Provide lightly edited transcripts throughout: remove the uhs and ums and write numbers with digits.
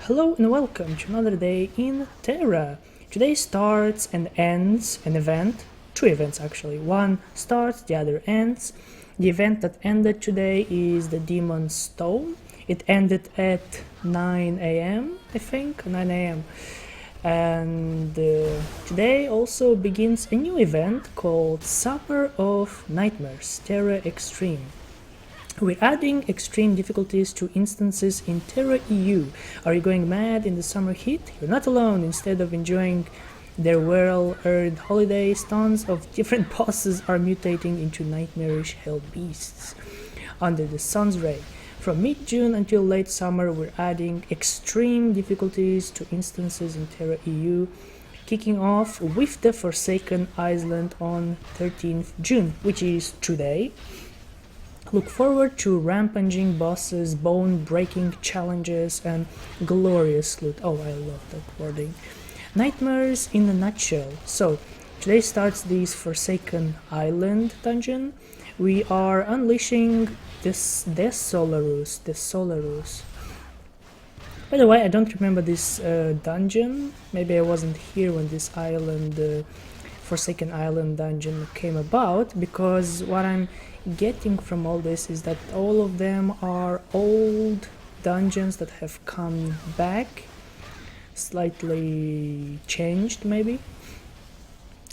Hello and welcome to another day in TERA. Today starts and ends an event, two events actually. One starts, the other ends. The event that ended today is the Demon Stone. It ended at 9 a.m. I think, 9 a.m. And today also begins a new event called Summer of Nightmares, TERA Extreme. We're adding extreme difficulties to instances in TERA EU. Are you going mad in the summer heat? You're not alone. Instead of enjoying their well-earned holidays, tons of different bosses are mutating into nightmarish hell beasts under the sun's ray. From mid-June until late summer, we're adding extreme difficulties to instances in TERA EU, kicking off with the Forsaken Island on 13th June, which is today. Look forward to rampaging bosses, bone-breaking challenges, and glorious loot. Oh, I love that wording. Nightmares in a nutshell. So, today starts this Forsaken Island dungeon. We are unleashing this Solarus. By the way, I don't remember this dungeon. Maybe I wasn't here when this island, Forsaken Island dungeon came about, because what I'm getting from all this is that all of them are old dungeons that have come back, slightly changed maybe.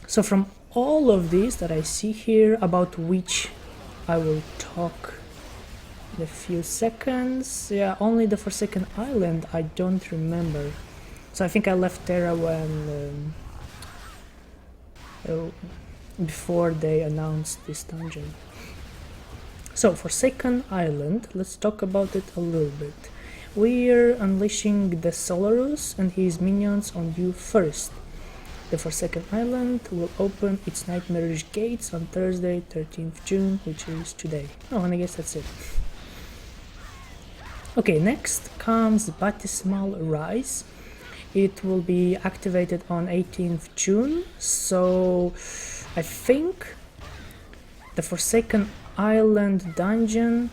So from all of these that I see here, about which I will talk in a few seconds, yeah, only the Forsaken Island I don't remember. So I think I left TERA when before they announced this dungeon. So, Forsaken Island, let's talk about it a little bit. We're unleashing the Solarus and his minions on you first. The Forsaken Island will open its nightmarish gates on Thursday, 13th June, which is today. Oh, and I guess that's it. Okay, next comes Baptismal Rise. It will be activated on 18th June, so I think the Forsaken Island dungeon,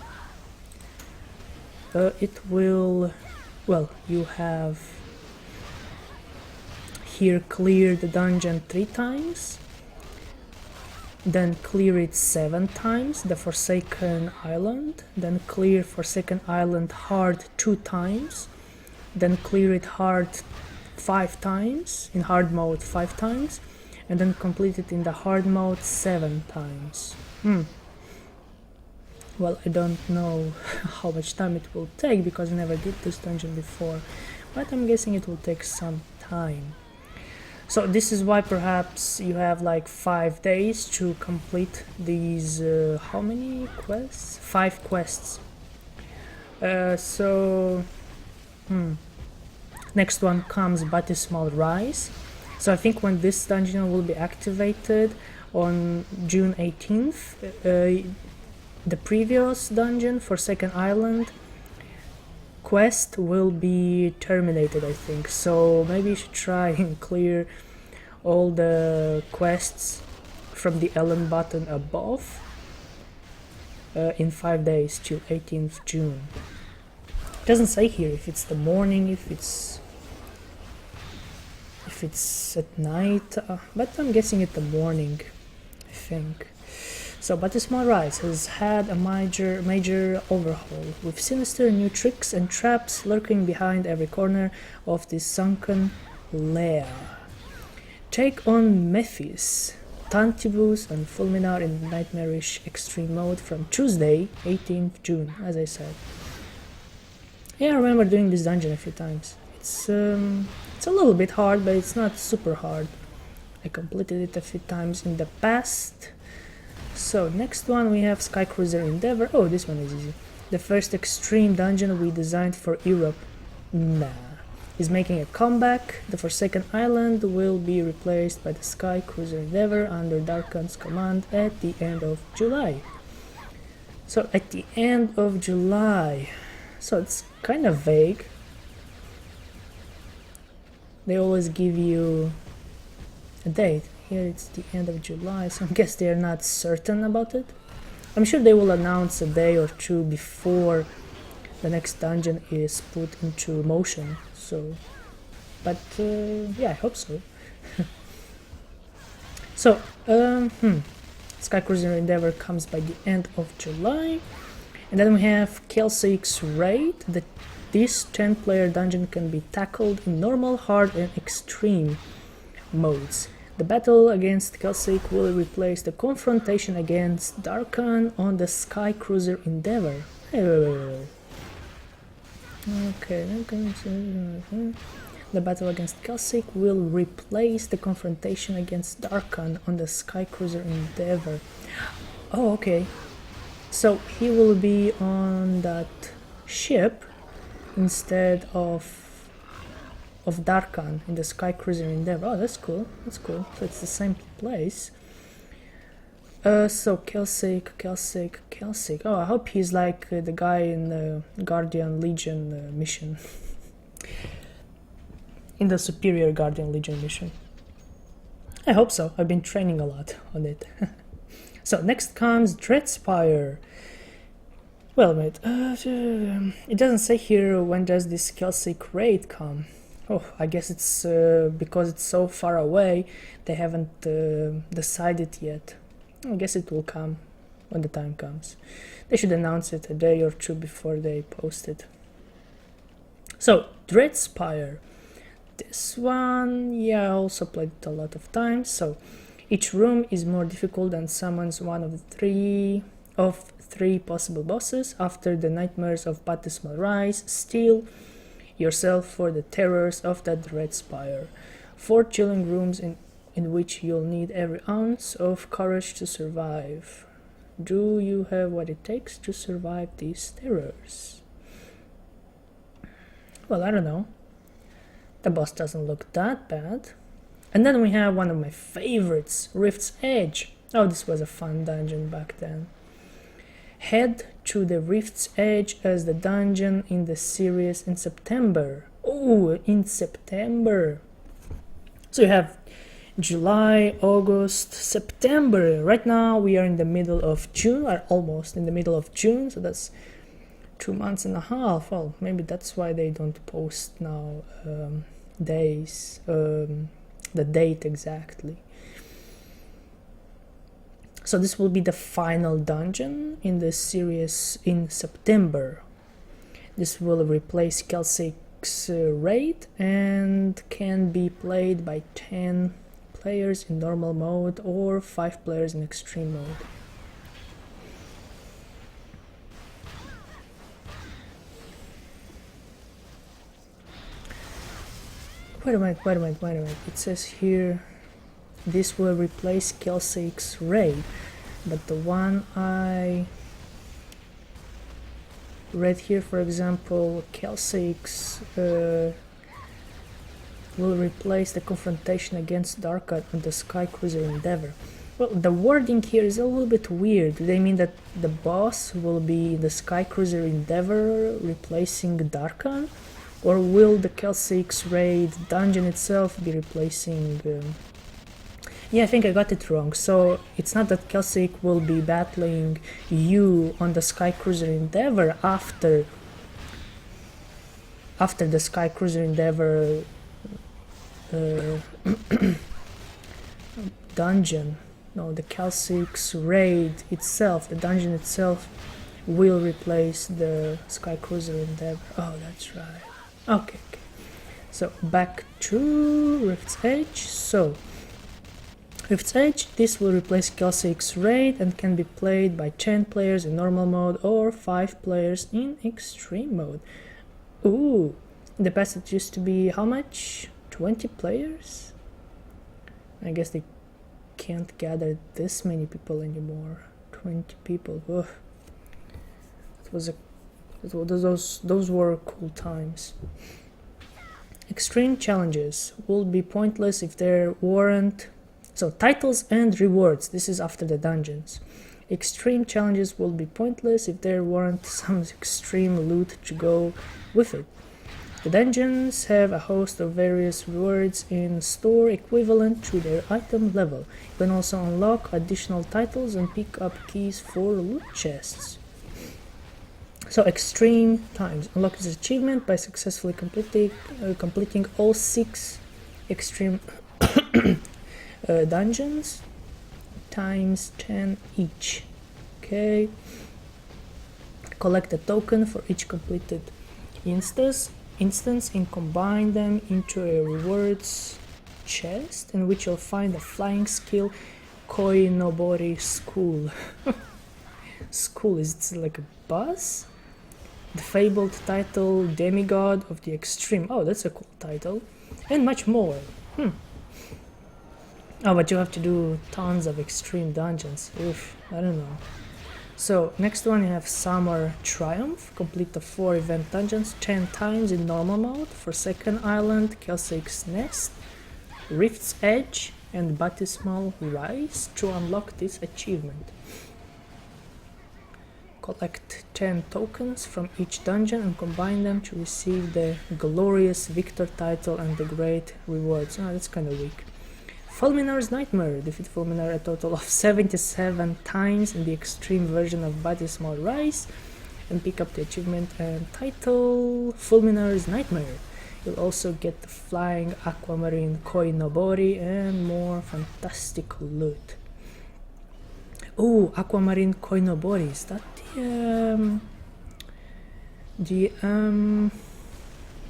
it will, well, you have here clear the dungeon 3 times, then clear it 7 times, the Forsaken Island, then clear Forsaken Island hard 2 times, then clear it hard 5 times, in hard mode 5 times, and then complete it in the hard mode 7 times. Well, I don't know how much time it will take because I never did this dungeon before, but I'm guessing it will take some time. So this is why perhaps you have like 5 days to complete these, how many quests? 5 quests. Next one comes Baptismal Rise. So I think when this dungeon will be activated on June 18th, the previous dungeon, Forsaken Island, quest will be terminated, I think. So maybe you should try and clear all the quests from the Ellen button above in 5 days till 18th June. It doesn't say here if it's the morning, if it's at night, but I'm guessing it's the morning, I think. So Baptismal Rise has had a major overhaul, with sinister new tricks and traps lurking behind every corner of this sunken lair. Take on Mephis, Tantibus and Fulminar in nightmarish extreme mode from Tuesday, 18th June, as I said. Yeah, I remember doing this dungeon a few times. It's a little bit hard, but it's not super hard. I completed it a few times in the past. So next one we have Skycruiser Endeavor. Oh, this one is easy. The first extreme dungeon we designed for Europe is making a comeback. The Forsaken Island will be replaced by the Skycruiser Endeavor under Darkan's command at the end of July. So at the end of July. So it's kind of vague. They always give you a date. Here it's the end of July, so I guess they're not certain about it. I'm sure they will announce a day or two before the next dungeon is put into motion. So, but yeah, I hope so. So, Sky Cruiser Endeavor comes by the end of July. And then we have Kelsick's Raid. This 10-player dungeon can be tackled in normal, hard, and extreme modes. The battle against Kelsick will replace the confrontation against Darkan on the Sky Cruiser Endeavor. Okay. The battle against Kelsick will replace the confrontation against Darkan on the Sky Cruiser Endeavor. Oh, okay. So he will be on that ship instead of Darkan in the Sky Cruiser Endeavor. Oh, that's cool. That's cool. So it's the same place. So Kelsick. Oh, I hope he's like the guy in the Guardian Legion mission. In the Superior Guardian Legion mission. I hope so. I've been training a lot on it. So next comes Dreadspire. Well, wait. It doesn't say here when does this Kelsick raid come. Oh, I guess it's because it's so far away, they haven't decided yet. I guess it will come when the time comes. They should announce it a day or two before they post it. So, Dreadspire. This one, yeah, I also played it a lot of times. So, each room is more difficult and summons one of three possible bosses. After the nightmares of baptismal rise, steel yourself for the terrors of that Dreadspire. 4 chilling rooms in which you'll need every ounce of courage to survive. Do you have what it takes to survive these terrors? Well, I don't know. The boss doesn't look that bad. And then we have one of my favorites, Rift's Edge. Oh, this was a fun dungeon back then. Head to the Rift's Edge as the dungeon in the series in September. Oh, in September. So you have July, August, September. Right now we are in the middle of June, or almost in the middle of June, so that's 2 months and a half. Well, maybe that's why they don't post now days, the date exactly. So this will be the final dungeon in the series in September. This will replace Kelsick's raid and can be played by 10 players in normal mode or 5 players in extreme mode. Wait a minute. It says here this will replace Kelsick's raid, but the one I read here, for example, Kelsick's will replace the confrontation against Darkat on the Sky Cruiser Endeavor. Well, the wording here is a little bit weird. Do they mean that the boss will be the Sky Cruiser Endeavor replacing Darkan? Or will the Kelsick's raid dungeon itself be replacing... Yeah, I think I got it wrong. So it's not that Kelsick will be battling you on the Sky Cruiser Endeavor after the Sky Cruiser Endeavor dungeon. No, the Kelsick's raid itself, the dungeon itself, will replace the Sky Cruiser Endeavor. Oh, that's right. Okay. So back to Rift's Edge. So Rift's Edge, this will replace Kelsick's raid and can be played by 10 players in normal mode or 5 players in extreme mode. Ooh, in the past it used to be how much? 20 players? I guess they can't gather this many people anymore. 20 people. Ugh. Those were cool times. Extreme challenges will be pointless if there weren't... So, titles and rewards. This is after the dungeons. Extreme challenges will be pointless if there weren't some extreme loot to go with it. The dungeons have a host of various rewards in store equivalent to their item level. You can also unlock additional titles and pick up keys for loot chests. So extreme times. Unlock this achievement by successfully completing all 6 extreme dungeons times 10 each. Okay. Collect a token for each completed instance and combine them into a rewards chest, in which you'll find a flying skill Koinobori School. School, is it like a bus? The fabled title Demigod of the Extreme. Oh, that's a cool title. And much more. Oh, but you have to do tons of extreme dungeons. Oof, I don't know. So, next one you have Summer Triumph. Complete the 4 event dungeons 10 times in normal mode. For second island, Kelsake's Nest, Rift's Edge, and Baptismal Rise to unlock this achievement. Collect 10 tokens from each dungeon and combine them to receive the Glorious Victor title and the Great Rewards. Oh, that's kinda weak. Fulminar's Nightmare. Defeat Fulminar a total of 77 times in the extreme version of Baptismal Rise and pick up the achievement and title Fulminar's Nightmare. You'll also get the Flying Aquamarine Koinobori and more fantastic loot. Oh, Aquamarine Koinobori, is that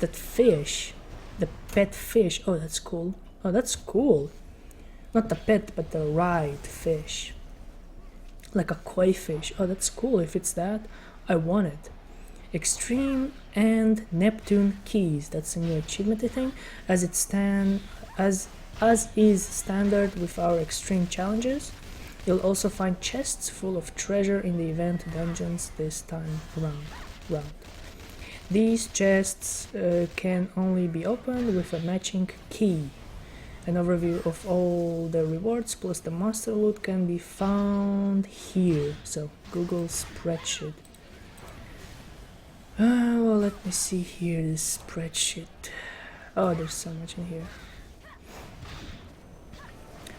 that fish, the pet fish? Oh, that's cool. Oh, that's cool. Not the pet, but the ride fish, like a koi fish. Oh, that's cool. If it's that, I want it. Extreme and Neptune keys. That's a new achievement, I think, as is standard with our extreme challenges. You'll also find chests full of treasure in the event dungeons this time round. These chests can only be opened with a matching key. An overview of all the rewards plus the master loot can be found here. So, Google spreadsheet. Well, let me see here, this spreadsheet. Oh, there's so much in here.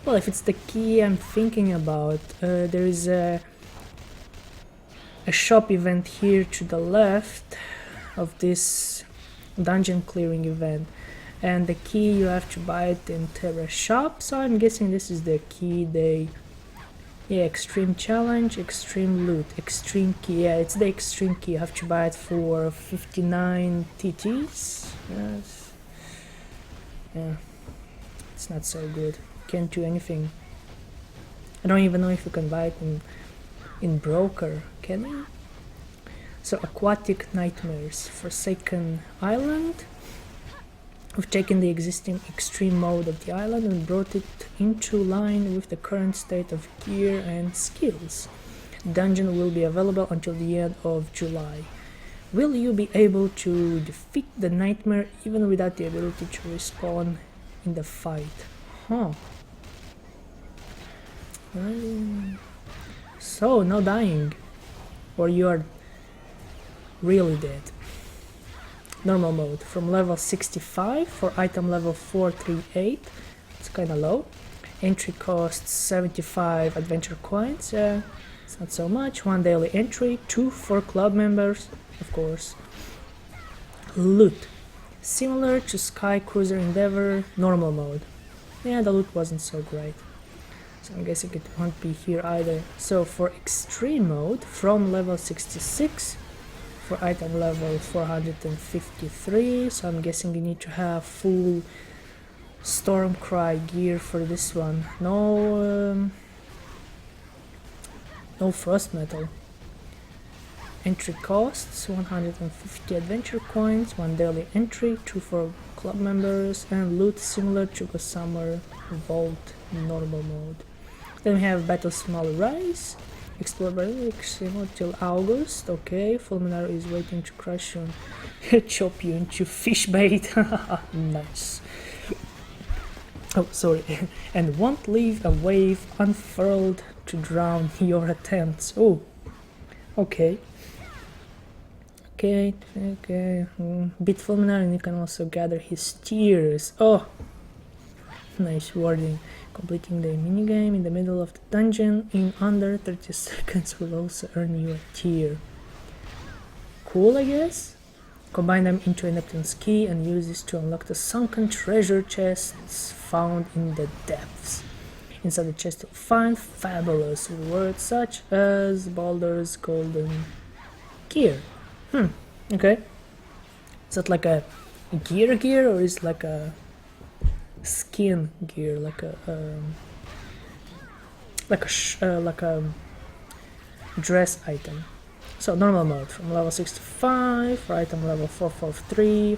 Well, if it's the key I'm thinking about, there is a shop event here to the left of this dungeon clearing event, and the key you have to buy it in TERA shop, so I'm guessing this is the key extreme challenge, extreme loot, extreme key. Yeah, it's the extreme key. You have to buy it for 59 TTs. Yes. Yeah, it's not so good. Can't do anything. I don't even know if you can buy it in broker, can you? So, Aquatic Nightmares, Forsaken Island. We've taken the existing extreme mode of the island and brought it into line with the current state of gear and skills. The dungeon will be available until the end of July. Will you be able to defeat the nightmare even without the ability to respawn in the fight? Huh. So, no dying. Or you are really dead. Normal mode, from level 65 for item level 438. It's kinda low. Entry costs 75 adventure coins. It's not so much. 1 daily entry, 2 for club members, of course. Loot. Similar to Sky Cruiser Endeavor, normal mode. Yeah, the loot wasn't so great. So I'm guessing it won't be here either. So for extreme mode, from level 66 for item level 453, so I'm guessing you need to have full Stormcry gear for this one. No frost metal. Entry costs 150 adventure coins, 1 daily entry, 2 for club members, and loot similar to the summer vault normal mode. Then we have Battle Small Rise. Explore till August. Okay, Fulminar is waiting to crush you and chop you into fish bait. Nice. Oh, sorry. And won't leave a wave unfurled to drown your attempts. Oh, okay. Okay. Beat Fulminar and you can also gather his tears. Oh, nice wording. Completing the minigame in the middle of the dungeon in under 30 seconds will also earn you a tier. cool, I guess. Combine them into a Neptune's key and use this to unlock the sunken treasure chests found in the depths. Inside the chest you'll find fabulous rewards such as Baldur's golden gear. Okay. Is that like a gear or is it like a skin gear, like a dress item? So normal mode from level 65 for item level 443.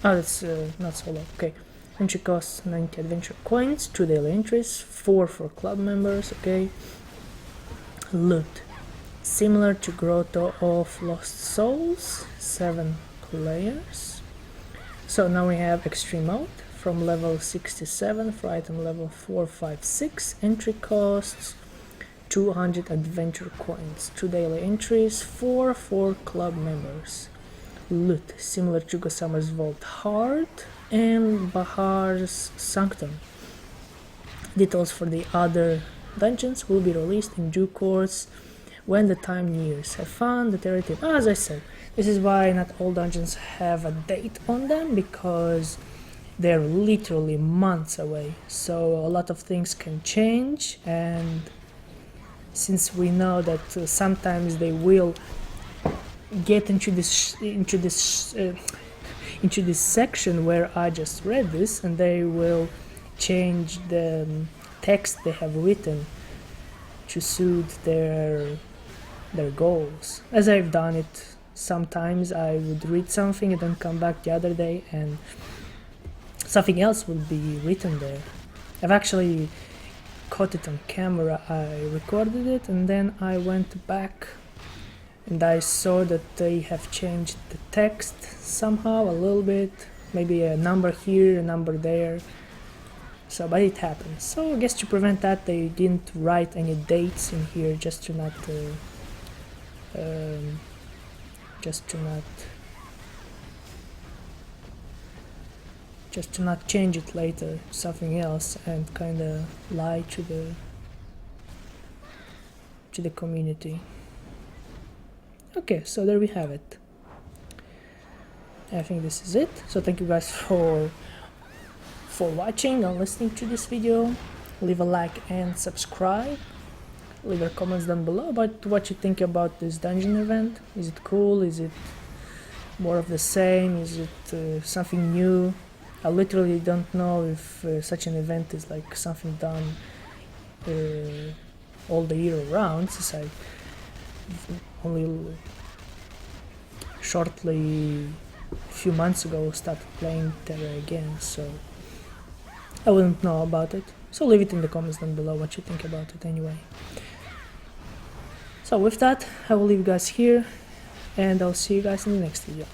Oh, that's not so low. Okay. Entry costs 90 adventure coins, 2 daily entries, 4 for club members. Okay. Loot. Similar to Grotto of Lost Souls, 7 players. So now we have extreme mode from level 67 for item level 456. Entry costs 200 adventure coins, 2 daily entries, 4 for club members. Loot, similar to Gossamer's Vault Heart and Bahar's Sanctum. Details for the other dungeons will be released in due course when the time nears. Have fun, the TERA tip. As I said, this is why not all dungeons have a date on them, because they're literally months away. So a lot of things can change, and since we know that sometimes they will get into this section where I just read this, and they will change the text they have written to suit their goals. As I've done it, sometimes I would read something and then come back the other day and something else would be written there. I've actually caught it on camera. I recorded it and then I went back and I saw that they have changed the text somehow a little bit, maybe a number here, a number there. So, but it happens. So I guess to prevent that, they didn't write any dates in here, just to not change it later to something else and kind of lie to the community. Okay, so there we have it. I think this is it. So thank you guys for watching and listening to this video. Leave a like and subscribe. Leave your comments down below about what you think about this dungeon event. Is it cool? Is it more of the same? Is it something new? I literally don't know if such an event is like something done all the year around, since I only shortly a few months ago started playing TERA again, so I wouldn't know about it. So leave it in the comments down below what you think about it anyway. So with that, I will leave you guys here and I'll see you guys in the next video.